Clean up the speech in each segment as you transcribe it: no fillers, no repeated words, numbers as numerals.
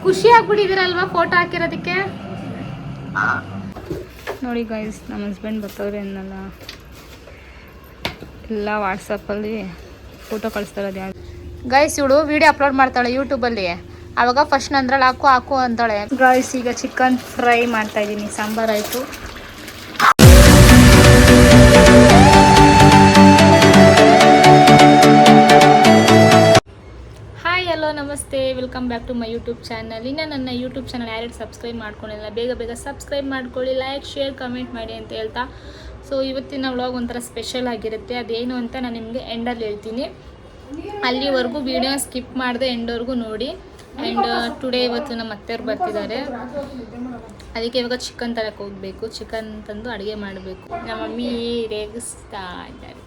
ಖುಷಿ ಆಗ್ಬಿಟ್ಟಿದ್ದೀರಲ್ವಾ ಫೋಟೋ ಹಾಕಿರೋದಕ್ಕೆ? ನೋಡಿ ಗೈಸ್, ನಮ್ಮ ಹಸ್ಬೆಂಡ್ ಬರ್ತಾವ್ರೆ ಅನ್ನಲ್ಲ, ಎಲ್ಲ ವಾಟ್ಸಪ್ಪಲ್ಲಿ ಫೋಟೋ ಕಳಿಸ್ತಾರದು ಯಾರು ಗೈಸ್. ಇವಳು ವಿಡಿಯೋ ಅಪ್ಲೋಡ್ ಮಾಡ್ತಾಳೆ ಯೂಟ್ಯೂಬಲ್ಲಿ. ಆವಾಗ ಫಸ್ಟ್ ನಂದ್ರಲ್ಲಿ ಹಾಕು ಅಂತಾಳೆ. ಗೈಸ್ ಈಗ ಚಿಕನ್ ಫ್ರೈ ಮಾಡ್ತಾ ಇದ್ದೀನಿ, ಸಾಂಬಾರು ಆಯಿತು. ನಮಸ್ತೆ, welcome back to my YouTube channel. ಇನ್ನು ನನ್ನ ಯೂಟ್ಯೂಬ್ ಚಾನಲ್ ಯಾರ್ಯಾರು ಸಬ್ಸ್ಕ್ರೈಬ್ ಮಾಡ್ಕೊಂಡಿಲ್ಲ ಬೇಗ ಸಬ್ಸ್ಕ್ರೈಬ್ ಮಾಡ್ಕೊಳ್ಳಿ, ಲೈಕ್ ಶೇರ್ ಕಮೆಂಟ್ ಮಾಡಿ ಅಂತ ಹೇಳ್ತಾ. ಸೊ ಇವತ್ತಿನ ವ್ಲಾಗ್ ಒಂಥರ ಸ್ಪೆಷಲ್ ಆಗಿರುತ್ತೆ. ಅದೇನು ಅಂತ ನಾನು ನಿಮಗೆ ಎಂಡಲ್ಲಿ ಹೇಳ್ತೀನಿ. ಅಲ್ಲಿವರೆಗೂ ವಿಡಿಯೋ ಸ್ಕಿಪ್ ಮಾಡದೆ ಎಂಡ್ವರೆಗೂ ನೋಡಿ. ಆ್ಯಂಡ್ ಟುಡೇ ಇವತ್ತು ನಮ್ಮ ಅತ್ತೆಯವ್ರು ಬರ್ತಿದ್ದಾರೆ, ಅದಕ್ಕೆ ಇವಾಗ ಚಿಕನ್ ತರಕ್ಕೆ ಹೋಗಬೇಕು. ಚಿಕನ್ ತಂದು ಅಡುಗೆ ಮಾಡಬೇಕು. ನಮ್ಮ ಮಮ್ಮಿ ರೇಗಿಸ್ತಾ ಇದ್ದಾರೆ.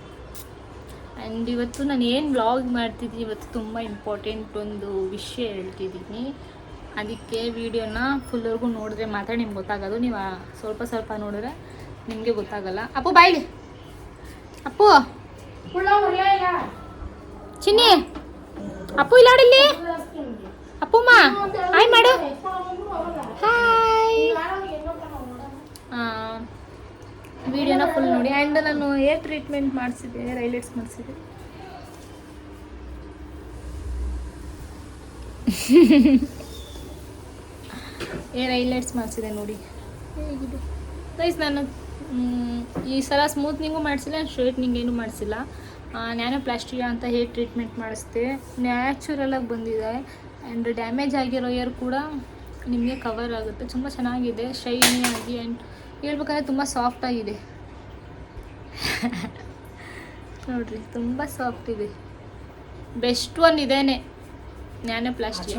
ಆ್ಯಂಡ್ ಇವತ್ತು ನಾನು ಏನು ವ್ಲಾಗ್ ಮಾಡ್ತಿದ್ದೀನಿ, ಇವತ್ತು ತುಂಬ ಇಂಪಾರ್ಟೆಂಟ್ ಒಂದು ವಿಷಯ ಹೇಳ್ತಿದ್ದೀನಿ. ಅದಕ್ಕೆ ವಿಡಿಯೋನ ಫುಲ್ವರೆಗೂ ನೋಡಿದ್ರೆ ಮಾತ್ರ ನಿಮ್ಗೆ ಗೊತ್ತಾಗೋದು. ನೀವು ಸ್ವಲ್ಪ ನೋಡಿದ್ರೆ ನಿಮಗೆ ಗೊತ್ತಾಗಲ್ಲ. ಅಪ್ಪು ಬಾಯ್ಲಿ, ಅಪ್ಪು ಚಿನ್ನಿ, ಅಪ್ಪು ಇಲ್ಲ ಇಲ್ಲಿ. ಅಪ್ಪುಮ್ಮ ಹಾಯ್ ಮಾಡು. ಹಾಯ್. ವಿಡಿಯೋನ ಫುಲ್ ನೋಡಿ. ಆ್ಯಂಡ್ ನಾನು ಹೇರ್ ಟ್ರೀಟ್ಮೆಂಟ್ ಮಾಡಿಸಿದ್ದೆ, ಹೇರ್ ಹೈಲೈಟ್ಸ್ ಮಾಡಿಸಿದ್ದೆ. ಹೇರ್ ಹೈಲೈಟ್ಸ್ ಮಾಡಿಸಿದೆ ನೋಡಿ ಹೇಗಿದೆ ಗೈಸ್. ನಾನು ಈ ಸಲ ಸ್ಮೂತ್ನಿಂಗು ಮಾಡಿಸಿಲ್ಲ, ಸ್ಟ್ರೈಟ್ನಿಂಗ್ ಏನೂ ಮಾಡಿಸಿಲ್ಲ. ನ್ಯಾನೋ ಪ್ಲಾಸ್ಟಿಯಾ ಅಂತ ಹೇರ್ ಟ್ರೀಟ್ಮೆಂಟ್ ಮಾಡಿಸ್ದೆ. ನ್ಯಾಚುರಲಾಗಿ ಬಂದಿದೆ. ಆ್ಯಂಡ್ ಡ್ಯಾಮೇಜ್ ಆಗಿರೋ ಹೇರ್ ಕೂಡ ನಿಮಗೆ ಕವರ್ ಆಗುತ್ತೆ. ತುಂಬ ಚೆನ್ನಾಗಿದೆ, ಶೈನಿ ಆಗಿ. ಆ್ಯಂಡ್ ಹೇಳ್ಬೇಕಂದ್ರೆ ತುಂಬ ಸಾಫ್ಟ್ ಆಗಿದೆ. ನೋಡ್ರಿ, ತುಂಬ ಸಾಫ್ಟ್ ಇದೆ. ಬೆಸ್ಟ್ ಒನ್ ಇದೇನೆ, ನ್ಯಾನೋ ಪ್ಲಾಸ್ಟಿಕ್.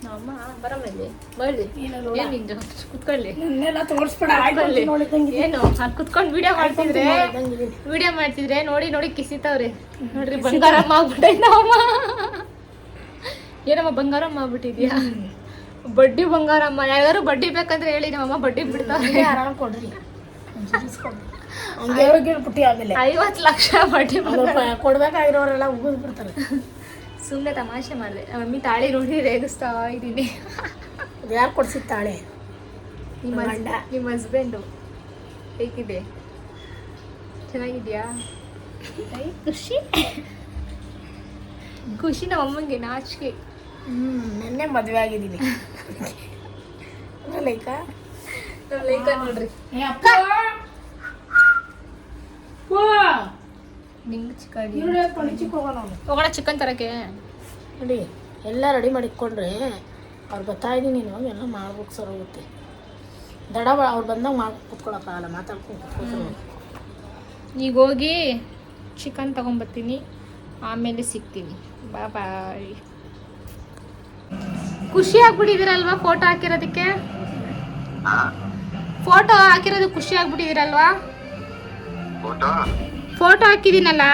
ನಮ್ಮ ಬರಮಲ್ಲಿ ಬರ್ರಿ, ಏನಿಂದು ಕುತ್ಕೊಳ್ಳಿ, ಏನು ಕುತ್ಕೊಂಡು ವಿಡಿಯೋ ಮಾಡ್ತಿದ್ರೆ ನೋಡಿ ಕಿಸಿತವ್ರೆ. ನೋಡ್ರಿ, ಬಂಗಾರಮ್ಮ ಆಗ್ಬಿಟ್ಟೈತಮ್ಮ. ಏನಮ್ಮ ಬಂಗಾರಮ್ಮ ಆಗ್ಬಿಟ್ಟಿದ್ಯಾ? ಬಡ್ಡಿ ಬಂಗಾರಮ್ಮ. ಯಾರು ಬಡ್ಡಿ ಬೇಕಂದ್ರೆ ಹೇಳಿ, ನಮ್ಮಮ್ಮ ಬಡ್ಡಿ ಬಿಡ್ತಾರೆ. 50 ಲಕ್ಷ ಬಡ್ಡಿ ಕೊಡ್ಬೇಕಾಗಿರೋರೆಲ್ಲ ಉಗಿದ್ ಬಿಡ್ತಾರೆ. ಸುಮ್ಮನೆ ತಮಾಷೆ ಮಾಡಿದೆ. ಮಮ್ಮಿ ತಾಳಿ ನೋಡಿ ರೇಗಿಸ್ತಾ ಇದ್ದೀನಿ. ಯಾರು ಕೊಡ್ಸಿದ ತಾಳಿ? ನಿಮ್ಮ ಹಸ್ಬೆಂಡು. ಹೇಗಿದೆ? ಚೆನ್ನಾಗಿದ್ಯಾ? ಖುಷಿ ನಮ್ಮಮ್ಮಂಗೆ ನಾಚಿಕೆ. ನೆನ್ನೆ ಮದುವೆ ಆಗಿದ್ದೀನಿ. ಲೈಕ ನೋಡ್ರಿ, ನಿಂಗೆ ಹೋಗೋಣ ಚಿಕನ್ ತರಕ್ಕೆ. ನೋಡಿ, ಎಲ್ಲ ರೆಡಿ ಮಾಡಿ ಇಟ್ಕೊಂಡ್ರೆ ಅವ್ರು ಬರ್ತಾ ಇದ್ದೀನಿ, ಇವಾಗ ಎಲ್ಲ ಮಾಡ್ಬೇಕು ಸರ್. ಹೋಗುತ್ತೆ ದಡ ಅವ್ರು ಬಂದಾಗ ಮಾಡಿ ಕುತ್ಕೊಳಕ್ಕಾಗಲ್ಲ, ಮಾತಾಡ್ಕೊಂಡು ಕುತ್ಕೊತಾರೆ. ಈಗ ಹೋಗಿ ಚಿಕನ್ ತಗೊಂಬರ್ತೀನಿ, ಆಮೇಲೆ ಸಿಗ್ತೀನಿ. ಬಾಯ್. ಖುಷಿ ಆಗ್ಬಿಟ್ಟಿದ್ದೀರಲ್ವಾ ಫೋಟೋ ಹಾಕಿರೋದಕ್ಕೆ? ಫೋಟೋ ಹಾಕಿರೋದು ಖುಷಿ ಆಗ್ಬಿಟ್ಟಿದ್ದೀರಲ್ವಾ? ಫೋಟೋ ಹಾಕಿದ್ದೀನಲ್ಲ,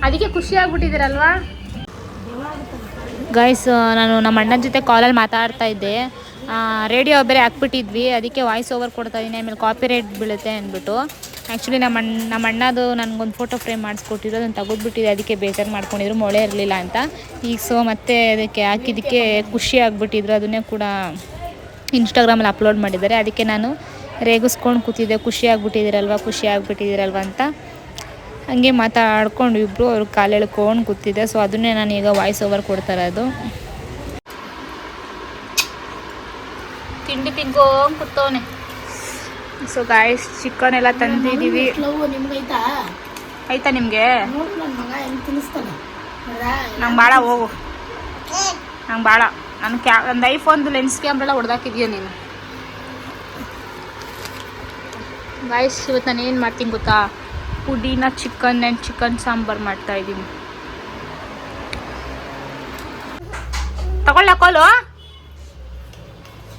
ಅದಕ್ಕೆ ಖುಷಿ ಆಗ್ಬಿಟ್ಟಿದ್ದೀರಲ್ವಾ ಗೈಸ್? ನಾನು ನಮ್ಮ ಅಣ್ಣನ ಜೊತೆ ಕಾಲಲ್ಲಿ ಮಾತಾಡ್ತಾ ಇದ್ದೆ. ರೇಡಿಯೋ ಬೇರೆ ಹಾಕ್ಬಿಟ್ಟಿದ್ವಿ, ಅದಕ್ಕೆ ವಾಯ್ಸ್ ಓವರ್ ಕೊಡ್ತಾ ಇದ್ದೀನಿ. ಆಮೇಲೆ ಕಾಪಿ ರೈಟ್ ಬೀಳುತ್ತೆ ಅಂದ್ಬಿಟ್ಟು. ಆ್ಯಕ್ಚುಲಿ ನಮ್ಮ ಅಣ್ಣದು ನನಗೊಂದು ಫೋಟೋ ಫ್ರೇಮ್ ಮಾಡಿಸ್ಕೊಟ್ಟಿದ್ರು, ಅದನ್ನು ತೆಗೆದ್ಬಿಟ್ಟಿದೆ. ಅದಕ್ಕೆ ಬೇಜಾರು ಮಾಡ್ಕೊಂಡಿದ್ರು, ಮೊಳೆ ಇರಲಿಲ್ಲ ಅಂತ. ಈಗ ಸೊ ಮತ್ತೆ ಅದಕ್ಕೆ ಹಾಕಿದ್ದಕ್ಕೆ ಖುಷಿ ಆಗಿಬಿಟ್ಟಿದ್ರು. ಅದನ್ನೇ ಕೂಡ ಇನ್ಸ್ಟಾಗ್ರಾಮಲ್ಲಿ ಅಪ್ಲೋಡ್ ಮಾಡಿದ್ದಾರೆ. ಅದಕ್ಕೆ ನಾನು ರೇಗಿಸ್ಕೊಂಡು ಕೂತಿದ್ದೆ, ಖುಷಿ ಆಗ್ಬಿಟ್ಟಿದ್ದೀರಲ್ವ ಅಂತ. ಹಂಗೆ ಮಾತಾಡ್ಕೊಂಡು ಇಬ್ಬರು ಅವ್ರು ಕಾಲು ಎಳ್ಕೊಂಡು ಕೂತಿದ್ದೆ. ಸೊ ಅದನ್ನೇ ನಾನು ಈಗ ವಾಯ್ಸ್ ಓವರ್ ಕೊಡ್ತಾ ಇರೋದು. ತಿಂಡಿ ತಿನ್ಕೊಂಡು ಕೂತವನೆ. ಸೊ ಗಾಯ್ಸ್, ಚಿಕನ್ ಎಲ್ಲ ತಂದಿದ್ದೀವಿ. ಆಯ್ತಾ ನಿಮಗೆ? ನಂಗೆ ಭಾಳ ಹೋಗು, ನಂಗೆ ಭಾಳ. ನನ್ನ ಐಫೋನ್ದು ಲೆನ್ಸ್ ಕ್ಯಾಮ್ರೆಲ್ಲ ಹೊಡೆದಾಕಿದ್ಯಾ ನೀನು? ಗಾಯ್ಸ್, ಇವತ್ತು ನಾನು ಏನು ಮಾಡ್ತೀನಿ ಗೊತ್ತಾ? ಪುದೀನ ಚಿಕನ್ ಆ್ಯಂಡ್ ಚಿಕನ್ ಸಾಂಬಾರು ಮಾಡ್ತಾಯಿದ್ದೀನಿ. ತಗೊಳ್ಳೋಕೋಲು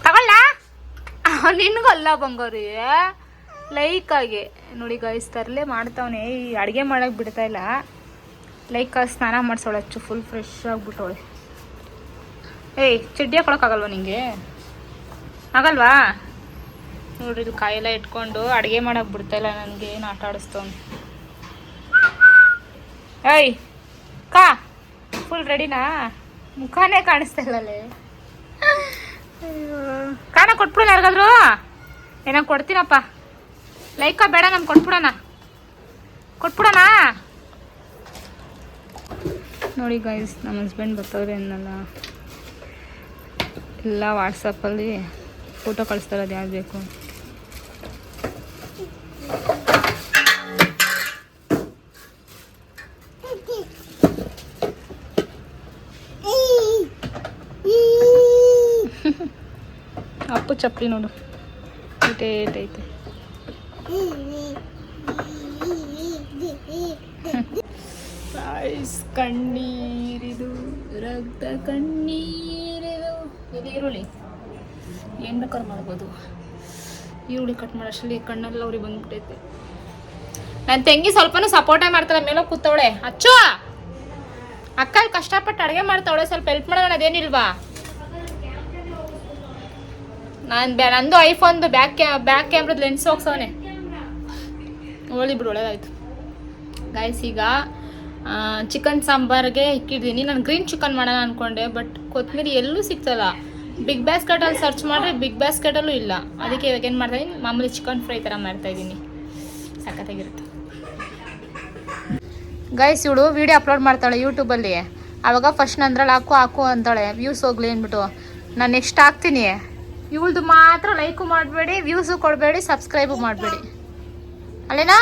ತಗೊಳ್ಳ ನಿನ್ಗಲ್ಲ ಬಂಗಾರಿ, ಲೈಕಾಗಿ ನೋಡಿ ಗೈಸ್. ತರಲೆ ಮಾಡ್ತಾವನೆ, ಈ ಅಡುಗೆ ಮಾಡೋಕ್ಕೆ ಬಿಡ್ತಾಯಿಲ್ಲ. ಲೈಕಾಗಿ ಸ್ನಾನ ಮಾಡಿಸೋಳೆ, ಫುಲ್ ಫ್ರೆಶ್ ಆಗಿಬಿಟ್ಟವಳೆ. ಏಯ್, ಚಡ್ಡಿ ಹಾಕೊಳಕ್ಕಾಗಲ್ವ ನಿಂಗೆ? ಆಗಲ್ವಾ? ನೋಡ್ರಿ, ಇದು ಕಾಯೆಲ್ಲ ಇಟ್ಕೊಂಡು ಅಡುಗೆ ಮಾಡೋಕೆ ಬಿಡ್ತಾಯಿಲ್ಲ ನನಗೆ. ಏನು ಆಟ ಆಡಿಸ್ತವನು. ಏಯ್ ಕಾ, ಫುಲ್ ರೆಡಿನಾ? ಮುಖಾನೇ ಕಾಣಿಸ್ತಾ ಇಲ್ಲಲ್ಲೇ. ಕಾಣ ಕೊಟ್ಬಿಡೋಣ ಯಾರಿಗಾದ್ರು. ಏನೋ ಕೊಡ್ತೀನಪ್ಪ. ಲೈಕ ಬೇಡ, ನಾನು ಕೊಟ್ಬಿಡೋಣ. ನೋಡಿ ಗೈಸ್, ನಮ್ಮ ಹಸ್ಬೆಂಡ್ ಬರ್ತಾವ್ರೆ ಅನ್ನಲ್ಲ, ಎಲ್ಲ ವಾಟ್ಸಪ್ಪಲ್ಲಿ ಫೋಟೋ ಕಳಿಸ್ತಾರೆ, ಅದು ಯಾವ್ದು ಬೇಕು. ಅಪ್ಪು ಚಪ್ಪಲಿ ನೋಡು, ಐತೆ. ಕಣ್ಣೀರಿದು, ರಕ್ತ ಕಣ್ಣೀರಿದು. ಇದು ಈರುಳ್ಳಿ ಏನು ಬೇಕಾದ್ರೂ ಮಾಡ್ಬೋದು. ಈರುಳ್ಳಿ ಕಟ್ ಮಾಡೋಷ್ಟರಲ್ಲಿ ಕಣ್ಣೆಲ್ಲ ಅವ್ರಿಗೆ ಬಂದ್ಬಿಟ್ಟೈತೆ. ನನ್ನ ತಂಗಿ ಸ್ವಲ್ಪನೂ ಸಪೋರ್ಟೇ ಮಾಡ್ತಾಳೆ, ಮೇಲೆ ಕೂತವಳೆ. ಅಚ್ಚು ಅಕ್ಕ ಕಷ್ಟಪಟ್ಟು ಅಡುಗೆ ಮಾಡ್ತಾವಳೆ, ಸ್ವಲ್ಪ ಹೆಲ್ಪ್ ಮಾಡೋಣ. ಅದೇನಿಲ್ವಾ? ನಂದು ಐಫೋನ್ದು ಬ್ಯಾಕ್ ಕ್ಯಾಮ್ರದ್ದು ಲೆನ್ಸ್ ಹೋಗ್ಸವನೆ. ಒಳ್ಳೆ ಬಿಡು, ಒಳ್ಳೇದಾಯ್ತು. ಗಾಯ್ಸ್, ಈಗ ಚಿಕನ್ ಸಾಂಬಾರಿಗೆ ಇಕ್ಕಿದ್ದೀನಿ. ನಾನು ಗ್ರೀನ್ ಚಿಕನ್ ಮಾಡೋಣ ಅಂದ್ಕೊಂಡೆ, ಬಟ್ ಕೊತ್ತಂಬರಿ ಎಲ್ಲೂ ಸಿಗ್ತಲ್ಲ. ಬಿಗ್ ಬಾಸ್ಕೆಟಲ್ಲಿ ಸರ್ಚ್ ಮಾಡಿದ್ರೆ ಬಿಗ್ ಬಾಸ್ಕೆಟಲ್ಲೂ ಇಲ್ಲ. ಅದಕ್ಕೆ ಇವಾಗ ಏನು ಮಾಡ್ತಾಯಿದ್ದೀನಿ, ಮಾಮೂಲಿ ಚಿಕನ್ ಫ್ರೈ ಥರ ಮಾಡ್ತಾಯಿದ್ದೀನಿ. ಸಖತ್ತಾಗಿರುತ್ತೆ ಗೈಸ್. ಇವಳು ವೀಡಿಯೋ ಅಪ್ಲೋಡ್ ಮಾಡ್ತಾಳೆ ಯೂಟ್ಯೂಬಲ್ಲಿ. ಆವಾಗ ಫಸ್ಟ್ ನಂದ್ರಲ್ಲಿ ಹಾಕು ಅಂತಾಳೆ, ವ್ಯೂಸ್ ಹೋಗ್ಲಿ ಅಂದ್ಬಿಟ್ಟು. ನಾನು ನೆಕ್ಸ್ಟ್ ಹಾಕ್ತೀನಿ. ಇವಳ್ದು ಮಾತ್ರ ಲೈಕು ಮಾಡಬೇಡಿ, ವ್ಯೂಸು ಕೊಡಬೇಡಿ, ಸಬ್ಸ್ಕ್ರೈಬು ಮಾಡಬೇಡಿ. ಅಲ್ಲೇನಾ?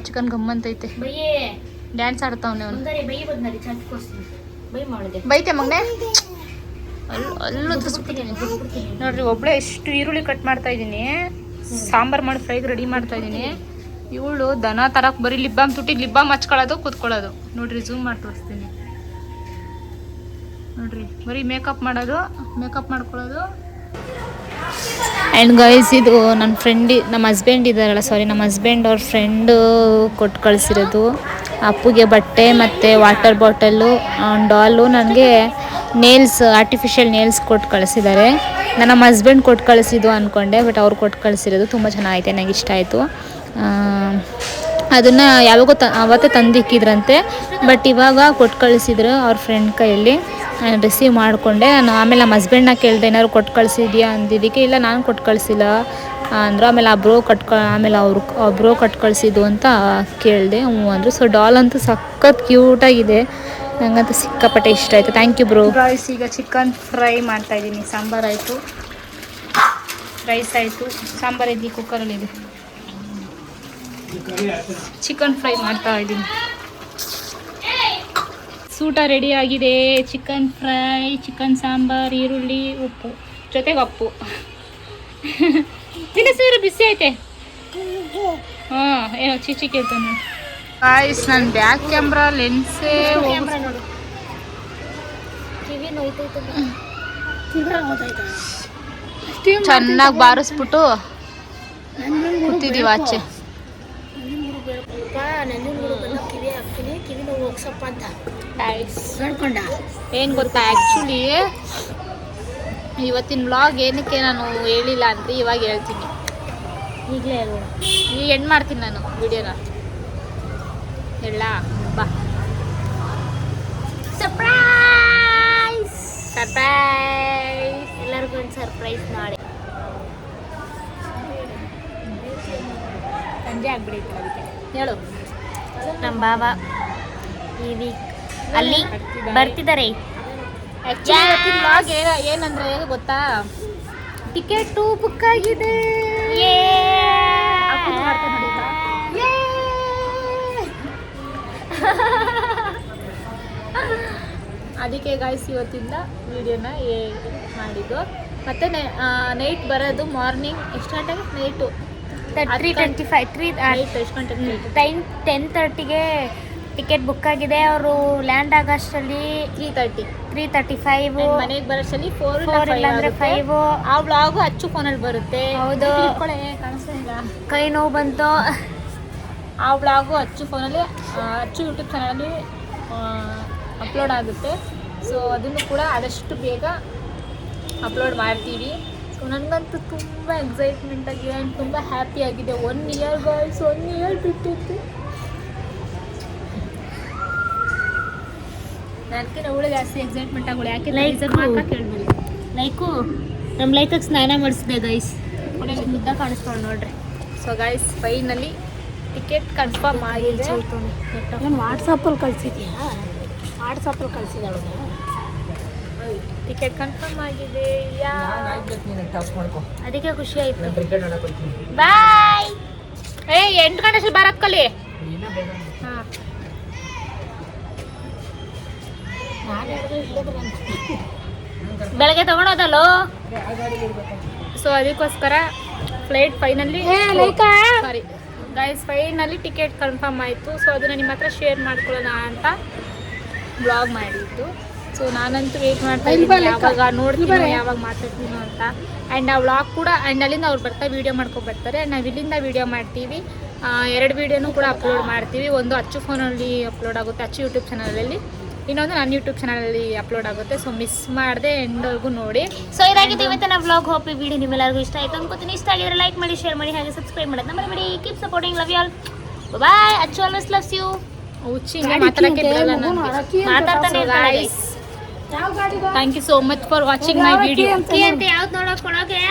ಚಿಕನ್ ಗಮ್ಮಂತೈತೆ. ಡ್ಯಾನ್ಸ್ ಆಡ್ತಾವನೆ ಅವನು. ಬೈತೆ ಮಗನೆ. ಅಲ್ಲೂ ನೋಡ್ರಿ, ಒಬ್ಬಳೆ ಎಷ್ಟು ಈರುಳ್ಳಿ ಕಟ್ ಮಾಡ್ತಾ ಇದ್ದೀನಿ. ಸಾಂಬಾರು ಮಾಡಿ ಫ್ರೈಗೆ ರೆಡಿ ಮಾಡ್ತಾ ಇದ್ದೀನಿ. ಇವಳು ದನ ತರಕ್ಕೆ ಬರೀ ಲಿಬ್ಬಾಮ್ ತುಟ್ಟಿಗೆ ಲಿಬ್ಬಾಮ್ ಹಚ್ಕೊಳ್ಳೋದು, ಕೂತ್ಕೊಳ್ಳೋದು. ನೋಡ್ರಿ, ಝೂಮ್ ಮಾಡಿ ತೋರಿಸ್ತೀನಿ. ನೋಡ್ರಿ, ಬರೀ ಮೇಕಪ್ ಮಾಡೋದು, ಮೇಕಪ್ ಮಾಡ್ಕೊಳ್ಳೋದು. ಆ್ಯಂಡ್ ಗೈಸ್, ಇದು ನಮ್ಮ ಹಸ್ಬೆಂಡ್ ಇದ್ದಾರಲ್ಲ, ನಮ್ಮ ಹಸ್ಬೆಂಡ್ ಅವ್ರ ಫ್ರೆಂಡು ಕೊಟ್ಟು ಕಳಿಸಿರೋದು. ಅಪ್ಪುಗೆ ಬಟ್ಟೆ ಮತ್ತು ವಾಟರ್ ಬಾಟಲು, ಡಾಲು. ನನಗೆ ಆರ್ಟಿಫಿಷಿಯಲ್ ನೇಲ್ಸ್ ಕೊಟ್ಟು ಕಳಿಸಿದ್ದಾರೆ. ನಾನು ನಮ್ಮ ಹಸ್ಬೆಂಡ್ ಕೊಟ್ಟು ಕಳಿಸಿದ್ದು ಅಂದ್ಕೊಂಡೆ, ಬಟ್ ಅವ್ರು ಕೊಟ್ಟು ಕಳಿಸಿರೋದು. ತುಂಬ ಚೆನ್ನಾಗೈತೆ, ನನಗೆ ಇಷ್ಟ ಆಯಿತು. ಅದನ್ನು ಯಾವಾಗೋ ಅವತ್ತೇ ತಂದಿಕ್ಕಿದ್ರಂತೆ, ಬಟ್ ಇವಾಗ ಕೊಟ್ಟು ಕಳಿಸಿದ್ರು ಅವ್ರ ಫ್ರೆಂಡ್ ಕೈಯಲ್ಲಿ. ನಾನು ರಿಸೀವ್ ಮಾಡಿಕೊಂಡೆ. ನಾನು ಆಮೇಲೆ ನಮ್ಮ ಹಸ್ಬೆಂಡ್ನ ಕೇಳಿದೆ, ಏನಾದ್ರು ಕೊಟ್ಟು ಕಳಿಸಿದ್ಯಾ ಅಂದಿದ್ದಕ್ಕೆ. ಇಲ್ಲ, ನಾನು ಕೊಟ್ಟು ಕಳಿಸಿಲ್ಲ ಅಂದರು. ಆಮೇಲೆ ಆಮೇಲೆ ಬ್ರೋ ಕಟ್ ಕಳಿಸಿದ್ದು ಅಂತ ಕೇಳಿದೆ. ಹ್ಞೂ ಅಂದರು. ಸೊ ಡಾಲ್ ಅಂತೂ ಸಖತ್ ಕ್ಯೂಟಾಗಿದೆ, ನನಗಂತೂ ಸಿಕ್ಕಾಪಟ್ಟೆ ಇಷ್ಟ ಆಯಿತು. Thank you bro. ರೈಸ್, ಈಗ ಚಿಕನ್ ಫ್ರೈ ಮಾಡ್ತಾಯಿದ್ದೀನಿ. ಸಾಂಬಾರು ಆಯಿತು, ರೈಸ್ ಆಯಿತು, ಸಾಂಬಾರು ಇದ್ದು ಕುಕ್ಕರಲ್ಲಿದೆ. ಚಿಕನ್ ಫ್ರೈ ಮಾಡ್ತಾ ಇದ್ದೀನಿ. ಊಟ ರೆಡಿ ಆಗಿದೆ. ಚಿಕನ್ ಫ್ರೈ, ಚಿಕನ್ ಸಾಂಬಾರು, ಈರುಳ್ಳಿ, ಉಪ್ಪು, ಜೊತೆಗೆ ಅಪ್ಪು. ತಿನ್ನಿಸಿದ್ರೆ ಬಿಸಿ ಐತೆ. ಏನೋ ಚಿಚಿ ಕೇಳ್ತಾನೆ. ಗಾಯ್ಸ್, ನನ್ನ ಬ್ಯಾಕ್ ಕ್ಯಾಮ್ರಾ ಲೆನ್ಸೇ ಚೆನ್ನಾಗಿ ಬಾರಿಸ್ಬಿಟ್ಟು ಕೂತಿದ್ದೀವಿ ಆಚೆ. ಏನು ಗೊತ್ತಾ, ಆ್ಯಕ್ಚುಲಿ ಇವತ್ತಿನ ವ್ಲಾಗ್ ಏನಕ್ಕೆ ನಾನು ಹೇಳಿಲ್ಲ ಅಂದರೆ ಇವಾಗ ಹೇಳ್ತೀನಿ. ಈಗಲೇ ಹೇಳೋಣ, ಈಗ ಎಂಡ್ ಮಾಡ್ತೀನಿ ನಾನು ವಿಡಿಯೋನ. ಎಲ್ಲ ಬಾ, ಸರ್ಪ್ರೈಸ್ ಎಲ್ಲರಿಗೂ ಒಂದು ಸರ್ಪ್ರೈಸ್ ನಾಳೆ ಸಂಜೆ ಆಗ್ಬಿಡೈತೆ. ಅದಕ್ಕೆ ಹೇಳು. ನಮ್ಮ ಬಾಬಾ ಈ ವೀಕ್ ಅಲ್ಲಿ ಬರ್ತಿದ್ದಾರೆ. ಏನಂದ್ರೆ ಗೊತ್ತಾ, ಟಿಕೆಟು ಬುಕ್ ಆಗಿದೆ. ಅದಕ್ಕೆ ಗಾಯ್ಸ್ ಇವತ್ತಿಂದ ವಿಡಿಯೋನ ಮಾಡಿದ್ದು. ಮತ್ತೆ ನೈಟ್ ಬರೋದು ಮಾರ್ನಿಂಗ್ ಎಷ್ಟು ಗಂಟೆಗೆ? ನೈಟು 10:30ಗೆ ಟಿಕೆಟ್ ಬುಕ್ ಆಗಿದೆ. ಅವರು ಲ್ಯಾಂಡ್ ಆಗೋಷ್ಟರಲ್ಲಿ 3:35. ಮನೆಗೆ ಬರೋಷ್ಟರಲ್ಲಿ 4 ಇಲ್ಲಾಂದ್ರೆ 5. ಆ ವ್ಲಾಗು ಅಚ್ಚು ಫೋನಲ್ಲಿ ಬರುತ್ತೆ. ಹೌದು, ಕಾಣಿಸ್ತಾ ಇಲ್ಲ, ಕೈ ನೋವು ಬಂತು. ಆ ವ್ಲಾಗು ಅಚ್ಚು ಫೋನಲ್ಲಿ, ಅಚ್ಚು ಯೂಟ್ಯೂಬ್ ಚಾನಲಲ್ಲಿ ಅಪ್ಲೋಡ್ ಆಗುತ್ತೆ. ಸೊ ಅದನ್ನು ಕೂಡ ಆದಷ್ಟು ಬೇಗ ಅಪ್ಲೋಡ್ ಮಾಡ್ತೀವಿ. ಸೊ ನನಗಂತೂ ತುಂಬ ಎಕ್ಸೈಟ್ಮೆಂಟ್ ಆಗಿದೆ ಆ್ಯಂಡ್ ತುಂಬ ಹ್ಯಾಪಿ ಆಗಿದೆ. 1 ಇಯರ್ ಗಾಯ್ಸ್, 1 ಇಯರ್ ಬಿಟ್ಟಿತ್ತು. ನನಗೆ ಅವಳು ಜಾಸ್ತಿ ಎಕ್ಸೈಟ್ಮೆಂಟ್ ಆಗೋಳು ಯಾಕೆ Like ಮಾತ್ರ ಕೇಳ್ಬಿಡಿ. ಲೈಕು ನಮ್ಮ ಲೈಕಕ್ಕೆ ಸ್ನಾನ ಮಾಡಿಸಿದೆ ಗೈಸ್ ಮುದ್ದ ಕಾಣಿಸ್ತಾಳೆ ನೋಡ್ರಿ. So guys finally ticket confirm ಆಗಿದೆ. ನಾನು ವಾಟ್ಸಪ್ಪಲ್ಲಿ ಕಳಿಸಿದ್ಯಾ? ವಾಟ್ಸಪ್ಪಲ್ಲಿ ಕಳಿಸಿದಾಳು. ಟಿಕೆಟ್ ಕನ್ಫರ್ಮ್ ಆಗಿದೆ. ಅದಕ್ಕೆ ಖುಷಿ ಆಯ್ತು. ಬಾಯ್. 8 ಗಂಟೆ ಬರತ್ ಕಲಿ. ಹಾಂ ಬೆಳಗ್ಗೆ ತಗೊಂಡೋದಲ್ಲೋ. ಸೊ ಅದಕ್ಕೋಸ್ಕರ flight finally sorry guys finally ticket confirm ಆಯಿತು. ಸೊ ಅದನ್ನು ನಿಮ್ಮ ಹತ್ರ ಶೇರ್ ಮಾಡ್ಕೊಳ್ಳೋಣ ಅಂತ ಬ್ಲಾಗ್ ಮಾಡಿದ್ದು. ಸೊ ನಾನಂತೂ ವೆಯ್ಟ್ ಮಾಡ್ತಾ ಇದ್ದೀನಿ ಯಾವಾಗ ನೋಡ್ತೀನೋ ಯಾವಾಗ ಮಾತಾಡ್ತೀನೋ ಅಂತ. ಆ್ಯಂಡ್ ಆ ವ್ಲಾಗ್ ಕೂಡ ಆ್ಯಂಡ್ ಅಲ್ಲಿಂದ ಅವ್ರು ಬರ್ತಾ ವೀಡಿಯೋ ಮಾಡ್ಕೊಬರ್ತಾರೆ. ನಾವು ಇಲ್ಲಿಂದ ವೀಡಿಯೋ ಮಾಡ್ತೀವಿ. 2 ವೀಡಿಯೋನೂ ಕೂಡ ಅಪ್ಲೋಡ್ ಮಾಡ್ತೀವಿ. ಒಂದು ಅಚ್ಚು ಫೋನಲ್ಲಿ ಅಪ್ಲೋಡ್ ಆಗುತ್ತೆ, ಅಚ್ಚು ಯೂಟ್ಯೂಬ್ ಚಾನಲಲ್ಲಿ. ಇನ್ನೊಂದು ನನ್ನ ಯೂಟ್ಯೂಬ್ ಚಾನಲಲ್ಲಿ ಅಪ್ಲೋಡ್ ಆಗುತ್ತೆ. ಸೊ ಮಿಸ್ ಮಾಡದೆ ಎಂಡ್ವರೆಗೂ ನೋಡಿ. ಸೊ ಇದಾಗಿದೆ ಇವತ್ತಿನ ವ್ಲಾಗ್. ಹೋಪ್ ಈ ವಿಡಿಯೋ ನಿಮ್ಮೆಲ್ಲರಿಗೂ ಇಷ್ಟ ಆಯ್ತು ಅನ್ಕೋತೀನಿ. ಇಷ್ಟ ಆಗಿದ್ರೆ ಲೈಕ್ ಮಾಡಿ, ಶೇರ್ ಮಾಡಿ, ಹಾಗೆ ಸಬ್ಸ್ಕ್ರೈಬ್ ಮಾಡೋದನ್ನ ಮರಿಬೇಡಿ. Keep supporting. Love you all. Bye. Achchu always loves you. ಹುಚ್ಚಿ ಮಾತಾಡೋಕ್ಕೆ ಬಿಡಲ್ಲ ನನಗೆ. ಮಾತಾಡ್ತಾನೆ ಇರ್ತಾಳೆ. Thank you so much for watching my video. ಅಂತ ಯಾವ್ದು ನೋಡೋಕೆ ಕೊಡೋಕೆ